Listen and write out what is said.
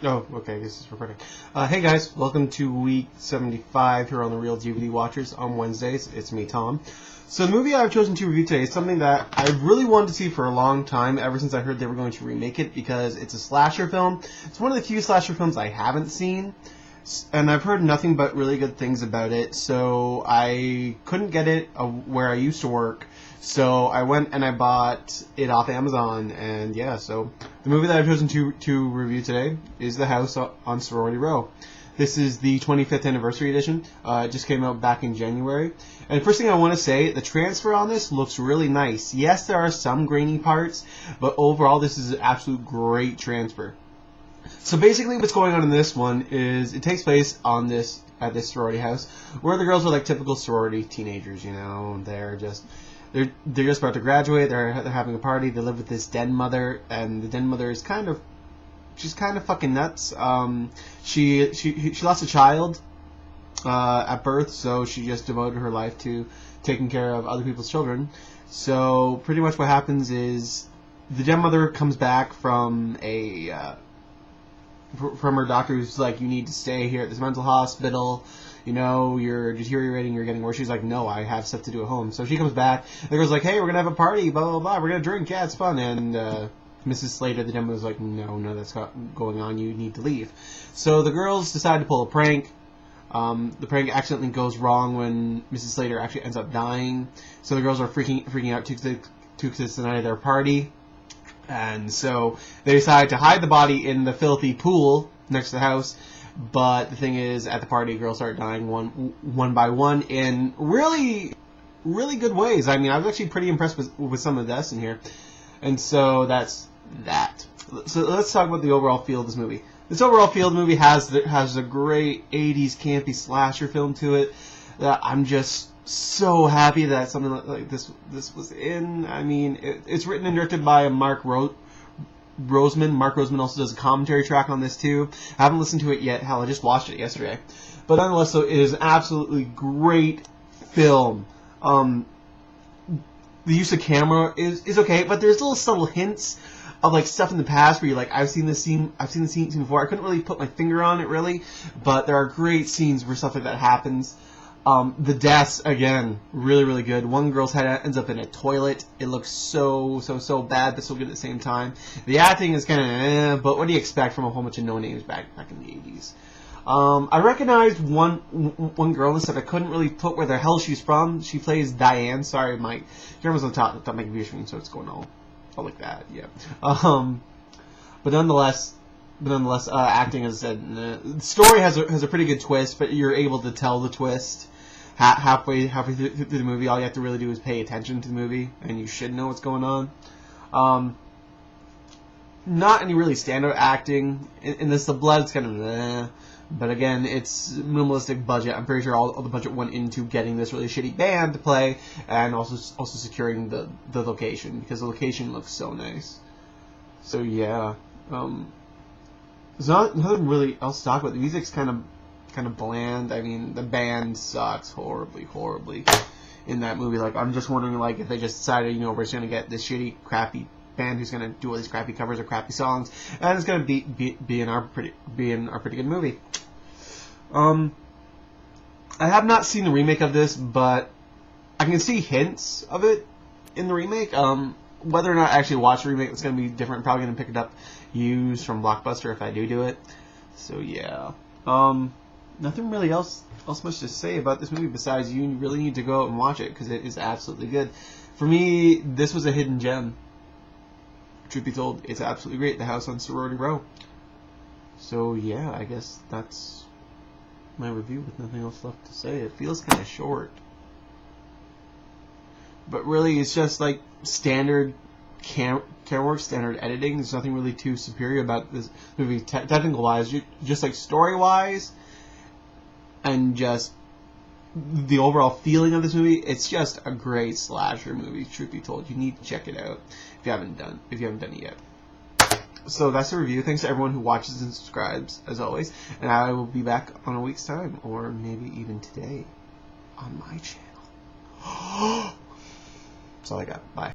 Oh, okay, this is recording. Hey guys, welcome to week 75 here on the Real DVD Watchers on Wednesdays. It's me, Tom. So the movie I've chosen to review today is something that I really wanted to see for a long time, ever since I heard they were going to remake it, because it's a slasher film. It's one of the few slasher films I haven't seen, and I've heard nothing but really good things about it, so I couldn't get it where I used to work. So I went and I bought it off Amazon, and yeah, so the movie that I've chosen to review today is The House on Sorority Row. This is the 25th anniversary edition. It just came out back in January. And the first thing I want to say, the transfer on this looks really nice. Yes, there are some grainy parts, but overall this is an absolute great transfer. So basically what's going on in this one is it takes place at this sorority house where the girls are like typical sorority teenagers, you know. They're just about to graduate. They're having a party. They live with this den mother, and the den mother is she's kind of fucking nuts. She lost a child at birth, so she just devoted her life to taking care of other people's children. So pretty much what happens is the den mother comes back from her doctor, who's like, you need to stay here at this mental hospital. You know, you're deteriorating, you're getting worse. She's like, no, I have stuff to do at home. So she comes back, and the girl's like, hey, we're going to have a party, blah, blah, blah. We're going to drink, yeah, it's fun. And Mrs. Slater, the demo, was like, no, that's not going on. You need to leave. So the girls decide to pull a prank. The prank accidentally goes wrong when Mrs. Slater actually ends up dying. So the girls are freaking out because it's the night of their party. And so they decide to hide the body in the filthy pool next to the house. But the thing is, at the party, girls start dying one by one in really, really good ways. I mean, I was actually pretty impressed with some of the deaths in here. And so that's that. So let's talk about the overall feel of this movie. This overall feel of the movie has a great 80s campy slasher film to it. I'm just so happy that something like this was in. I mean, it's written and directed by Mark Roseman. Mark Roseman also does a commentary track on this too. I haven't listened to it yet. Hell, I just watched it yesterday. But nonetheless, so it is an absolutely great film. The use of camera is okay, but there's little subtle hints of like stuff in the past where you're like, I've seen the scene before. I couldn't really put my finger on it really, but there are great scenes where stuff like that happens. The deaths, again, really, really good. One girl's head ends up in a toilet. It looks so bad, but so good at the same time. The acting is kind of but what do you expect from a whole bunch of no-names back in the 80s? I recognized one girl and stuff. I couldn't really put where the hell she's from. She plays Diane. Sorry, my camera's on top my computer screen, so it's going all like that, yeah. But nonetheless, acting, as I said, the story has a pretty good twist, but you're able to tell the twist halfway through the movie. All you have to really do is pay attention to the movie, and you should know what's going on. Not any really standout acting in this. The blood's kind of but again, it's minimalistic budget. I'm pretty sure all the budget went into getting this really shitty band to play, and also securing the location, because the location looks so nice. So yeah. There's nothing really else to talk about. The music's kind of bland. I mean, the band sucks horribly in that movie. Like, I'm just wondering, like, if they just decided, you know, we're just gonna get this shitty, crappy band who's gonna do all these crappy covers of crappy songs, and it's gonna be in our pretty good movie. I have not seen the remake of this, but I can see hints of it in the remake. Whether or not I actually watch the remake, it's going to be different. I'm probably going to pick it up used from Blockbuster if I do it. So yeah. Nothing really else much to say about this movie besides you really need to go out and watch it, because it is absolutely good. For me, this was a hidden gem. Truth be told, it's absolutely great. The House on Sorority Row. So yeah, I guess that's my review with nothing else left to say. It feels kind of short. But really, it's just like standard camera work, standard editing. There's nothing really too superior about this movie, technical-wise. Just like story-wise, and just the overall feeling of this movie. It's just a great slasher movie. Truth be told, you need to check it out if you haven't done it yet. So that's the review. Thanks to everyone who watches and subscribes, as always. And I will be back on a week's time, or maybe even today, on my channel. That's all I got. Bye.